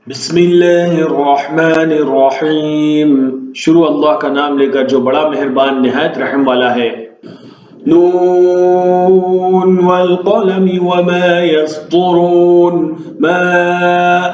बिस्मिल्लाहिर्रहमानिर्रहीम। शुरू अल्लाह का नाम लेकर जो बड़ा मेहरबान निहायत रहम वाला है। नून वल क़लमि वमा यस्तुरून मा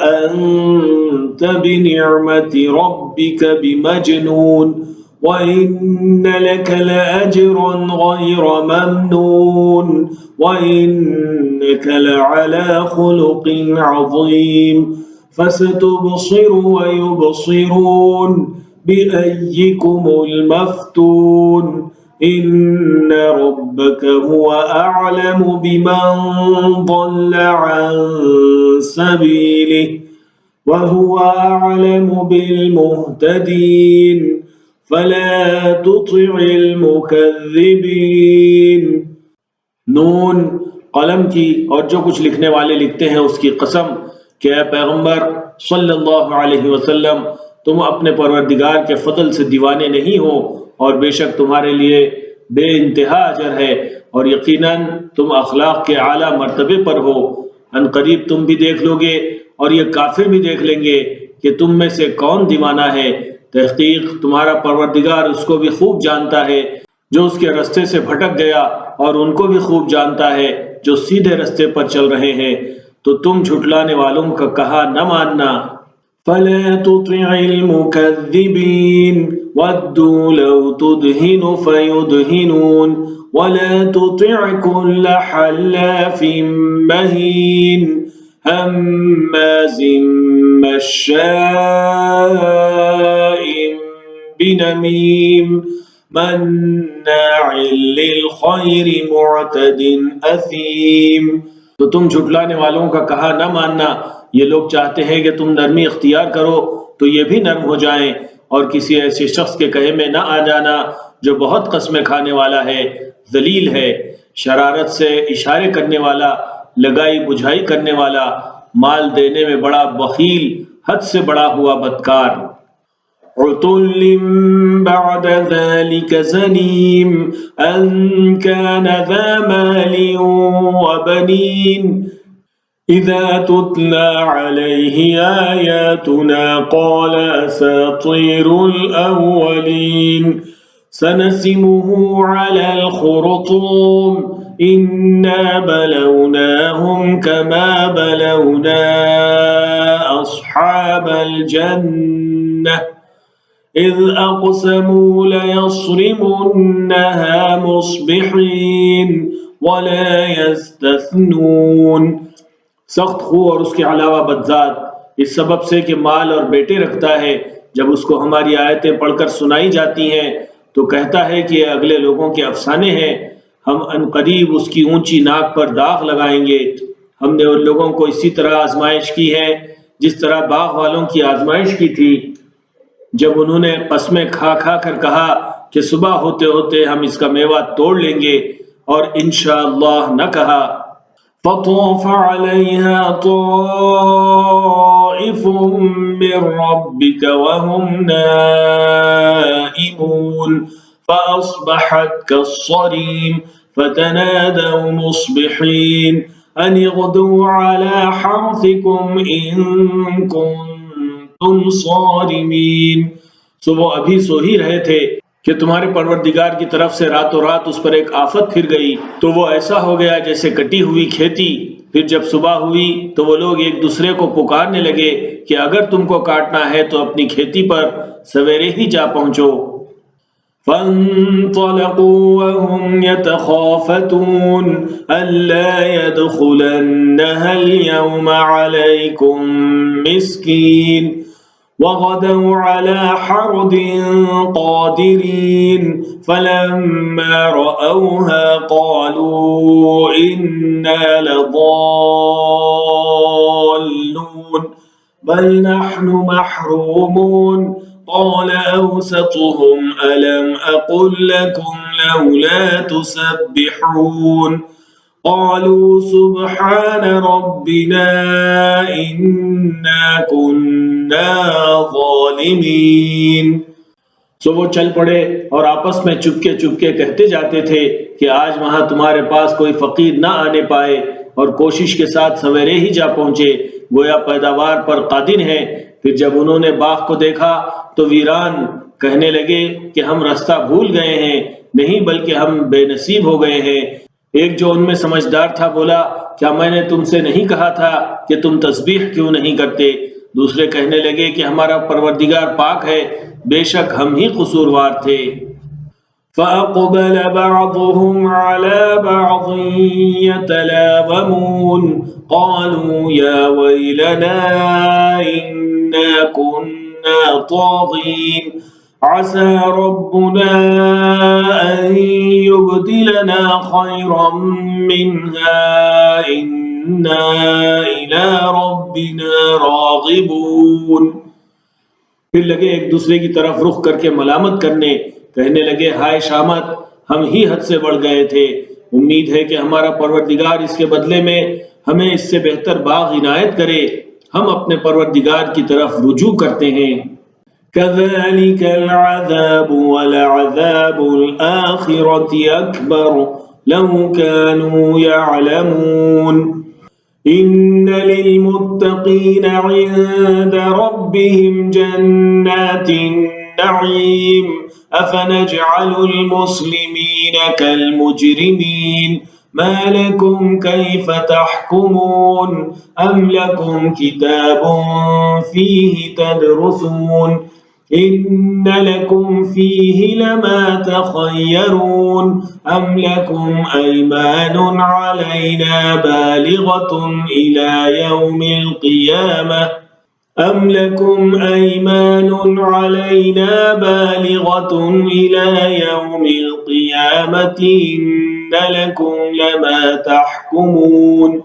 अंत बिनिअमति रब्बिका बिमजनून व इन्न लक लअजरन गैर ममनून व इन्नक लअला खुलुक़िन अज़ीम फसतुबसिरु व युबसिरून बिअय्यिकुमुल मफ्तून इन्न रब्बक हुवा अअलमु बिमन ضل अन सबीलिहि व हुवा अअलमु बिलमुहतदीन फला तुतिइल मुकज़्ज़िबीन। नून, कलम की और जो कुछ लिखने वाले लिखते हैं उसकी कसम कि ऐ पैगंबर सल्लल्लाहु अलैहि वसल्लम, तुम अपने परवरदिगार के फजल से दीवाने नहीं हो और बेशक तुम्हारे लिए बेइंतहा अजर है और यकीनन तुम अखलाक के आला मर्तबे पर हो। अनकरीब तुम भी देख लोगे और ये काफिर भी देख लेंगे कि तुम में से कौन दीवाना है। तहकीक तुम्हारा परवरदिगार उसको भी खूब जानता है जो उसके रास्ते से भटक गया और उनको भी खूब जानता है जो सीधे रास्ते पर चल रहे हैं। तो तुम झुटलाने वालों का कहा न मानना। फला तुतिइल मुकज़्ज़िबीन वद्दू लौ तुदहिनु फयुदहिनून वला तुतिअ कुल्ल हल्लाफिन महीन हम्माज़िन मश्शाइन बिनमीम मन्नाइल लिल खैरि मुअतदिन असीम। तो तुम झुटलाने वालों का कहा न मानना। ये लोग चाहते हैं कि तुम नरमी इख्तियार करो तो ये भी नर्म हो जाएं और किसी ऐसे शख्स के कहे में न आ जाना जो बहुत कस्में खाने वाला है, जलील है, शरारत से इशारे करने वाला, लगाई बुझाई करने वाला, माल देने में बड़ा बखील, हद से बड़ा हुआ बदकार। उतुल्लिम बअद ज़ालिक ज़नीम अन कान ज़ा मालिन व बनीन इज़ा तुतला अलैहि आयातुना क़ाल असातीरुल अव्वलीन सनसिमुहु अलल खुरतूम इन्ना बलवनाहुम कमा बलवना अस्हाबल जन्नह इज़ अक़समू लयस्रिमुन्नहा मुस्बिहीन वला यस्तस्नून। सख्त खू और उसके अलावा बदजात, इस सबब से कि माल और बेटे रखता है, जब उसको हमारी आयतें पढ़कर सुनाई जाती हैं तो कहता है कि ये अगले लोगों के अफसाने हैं। हम अनकरीब उसकी ऊंची नाक पर दाग लगाएंगे। हमने उन लोगों को इसी तरह आजमाइश की है जिस तरह बाग वालों की आजमाइश की थी, जब उन्होंने कस्में खा खा कर कहा कि सुबह होते होते हम इसका मेवा तोड़ लेंगे और इंशाअल्लाह न कहा। फतूफ़ अलैहा ताइफुम मिर रब्बिका वहुम नाइमून फअस्बहत कस्सरीम फतनादौ मुस्बिहीन अन इग़दू अला हर्थिकुम इन कुंतुम सारिमीन। सो वो अभी सो ही रहे थे कि तुम्हारे परवरदिगार की तरफ से रातों रात उस पर एक आफत फिर गई, तो वो ऐसा हो गया जैसे कटी हुई खेती। फिर जब सुबह हुई तो वो लोग एक दूसरे को पुकारने लगे कि अगर तुमको काटना है तो अपनी खेती पर सवेरे ही जा पहुंचो। फंतलकू वहुम यतखाफतून अल्ला यदखुलन्नहा अल-यौम अलैकुम मिस्कीन वग़दौ अला हर्दिन क़ादिरीन फलम्मा रअौहा क़ालू इन्ना लज़ाल्लून बल नहनु महरूमून क़ाल औसतुहुम अलम अक़ुल लकुम लौला तुसब्बिहून क़ालू सुब्हान रब्बिना इन्ना कुन्ना ज़ालिमीन। सो वो चल पड़े और आपस में चुपके चुपके कहते जाते थे कि आज वहां तुम्हारे पास कोई फकीर ना आने पाए और कोशिश के साथ सवेरे ही जा पहुंचे गोया पैदावार पर कादिर है। फिर जब उन्होंने बाग को देखा तो वीरान कहने लगे कि हम रास्ता भूल गए हैं, नहीं बल्कि हम बेनसीब हो गए हैं। एक जो उनमें समझदार था बोला, क्या मैंने तुमसे नहीं कहा था कि तुम तस्बीह क्यों नहीं करते? दूसरे कहने लगे कि हमारा परवरदिगार पाक है, बेशक हम ही कसूरवार थे। فأقبل بعضهم على بعض يتلاومون قالوا يا ويلنا إنا كنا طاغين عسى ربنا أن يبدلنا خيرا منها إنا إلى ربنا راغبون। फिर लगे एक दूसरे की तरफ रुख करके मलामत करने, कहने लगे हाय शामत, हम ही हद से बढ़ गए थे। उम्मीद है कि हमारा परवरदिगार इसके बदले में हमें इससे बेहतर बाग इनायत करे। हम अपने परवरदिगार की तरफ रुजू करते हैं। कज़ालिकल अज़ाबु वलअज़ाबुल आखिरति अकबर लौ कानू यअलमून इन्न लिलमुत्तक़ीन इन्द रब्बिहिम जन्नातिन नईम अफनजअलुल मुस्लिमीन कल मुजरिमीन मा लकुम कैफ तहकुमून अम लकुम किताबुन फीहि तदरुसून इन्न लकुम फीहि लमा तखय्यरून अम लकुम अयमानुन अलैना बालिगतुन इला यौमिल क़ियामह أم لكم أيمان علينا بالغة إلى يوم القيامة إن لكم لما تحكمون।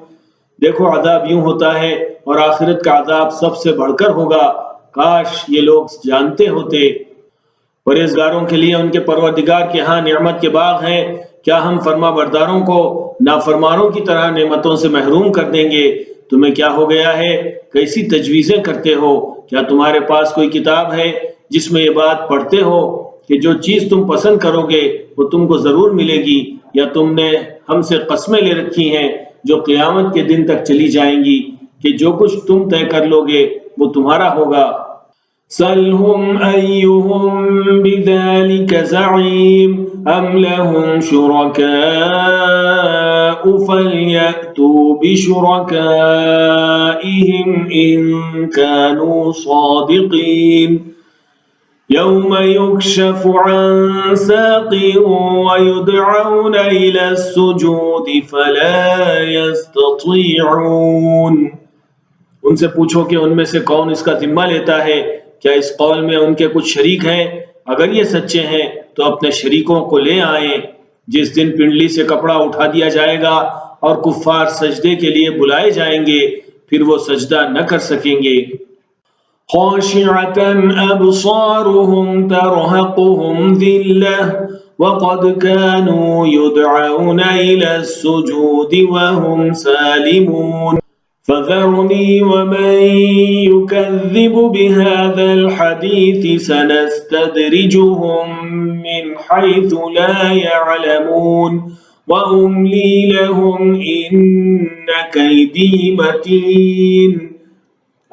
देखो अजाब यूं होता है और आखिरत का अजाब सबसे बढ़कर होगा। काश ये लोग जानते होते। परहेजगारों के लिए उनके परवरदिगार के यहाँ नेमत के बाग हैं। क्या हम फर्माबरदारों को नाफरमानों की तरह नेमतों से महरूम कर देंगे? तुम्हें क्या हो गया है? कैसी तजवीज़ें करते हो? क्या तुम्हारे पास कोई किताब है जिसमें ये बात पढ़ते हो कि जो चीज़ तुम पसंद करोगे वो तुमको ज़रूर मिलेगी, या तुमने हमसे कस्में ले रखी हैं जो क़यामत के दिन तक चली जाएंगी कि जो कुछ तुम तय कर लोगे वो तुम्हारा होगा। सलहुम अय्युहुम बिज़ालिका ज़ईम अम लहुम शुरकाउ फलयअतू बिशुरकाइहिम इन कानू सादिकीन यौम युक्शफु अन साक़िन वयुदअऊन इला अस्सुजूद फला यस्ततीऊन। उनसे पूछो कि उनमें से कौन इसका जिम्मा लेता है। क्या इस कौल में उनके कुछ शरीक हैं? अगर ये सच्चे हैं तो अपने शरीकों को ले आएं। जिस दिन पिंडली से कपड़ा उठा दिया जाएगा और कुफ्फार सजदे के लिए बुलाए जाएंगे, फिर वो सजदा न कर सकेंगे। खाशिअतन अबसारुहुम तरहकुहुम ज़िल्लह वक़द कानू युदअऊन इला अस्सुजूद वहुम सालिमून फज़रनी वमन युकज़्ज़िबु बिहाज़ल हदीस सनस्तदरिजुहुम मिन हैसु ला यअलमून वउम्ली लहुम इन्न कैदी मतीन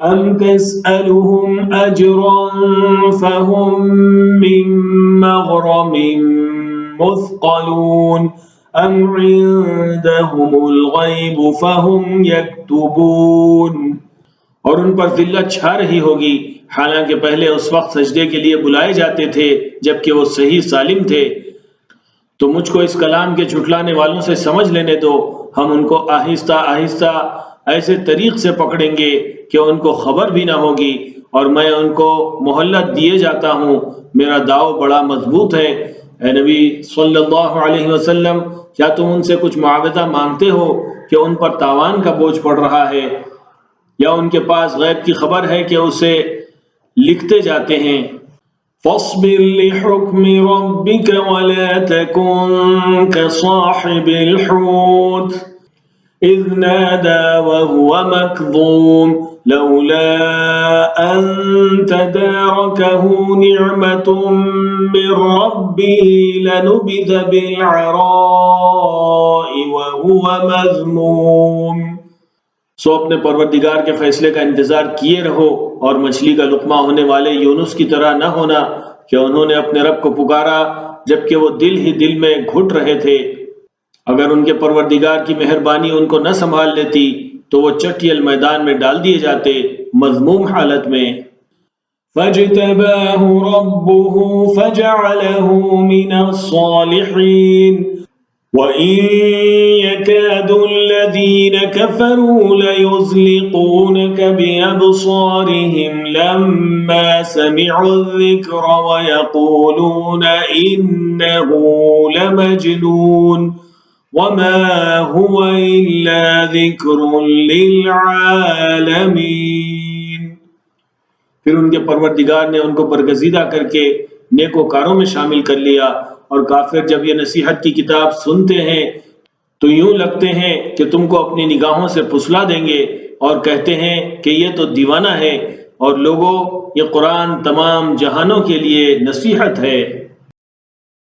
अम तस्अलुहुम अजरन फहुम मिन मग़रमिन मुस्क़लून अम इंदहुमुल ग़ैब फहुम यक्तुबून। और उन पर जिल्लत छा रही होगी, हालांकि पहले उस वक्त सजदे के लिए बुलाए जाते थे जबकि वो सही सालिम थे। तो मुझको इस कलाम के झुटलाने वालों से समझ लेने दो। हम उनको आहिस्ता आहिस्ता ऐसे तरीक से पकड़ेंगे कि उनको खबर भी ना होगी, और मैं उनको मोहल्लत दिए जाता हूँ। मेरा दाव बड़ा मजबूत है। ए नबी सल्लल्लाहु अलैहि वसल्लम, क्या तुम उनसे कुछ मुआवजा मांगते हो कि उन पर तावान का बोझ पड़ रहा है, या उनके पास गैब की खबर है कि उसे लिखते जाते हैं? फस्बिर लिहुक्मि रब्बिक वला तकुन कसाहिबिल हूत इज़ नादा वहुव मकज़ूम लौला अन तदारकहु निअमतुम मिर रब्बिही लनुबिज़ बिलअराइ वहुव मज़मूम। सो अपने परवरदिगार के फैसले का इंतजार किए रहो और मछली का लुकमा होने वाले यूनुस की तरह न होना कि उन्होंने अपने रब को पुकारा जबकि वो दिल ही दिल में घुट रहे थे। अगर उनके परवरदिगार की मेहरबानी उनको न संभाल लेती तो वो चटियल मैदान में डाल दिए जाते मजमूम हालत में। फजतबाहु रब्बुहु फजअलहु मिनस्सालिहीन वइन यकादु अल्लज़ीन कफ़रू लयुज़लिक़ूनक बिअबसारिहिम लम्मा समिअु ज़िक्र वयक़ूलून इन्नहु लमजनून वमा हुवा इल्ला ज़िक्रुन लिलआलमीन। फिर उनके परवरदिगार ने उनको बरगज़ीदा करके नेकोकारों में शामिल कर लिया, और काफिर जब ये नसीहत की किताब सुनते हैं तो यूं लगते हैं कि तुमको अपनी निगाहों से फुसला देंगे और कहते हैं कि ये तो दीवाना है। और लोगों, ये कुरान तमाम जहानों के लिए नसीहत है।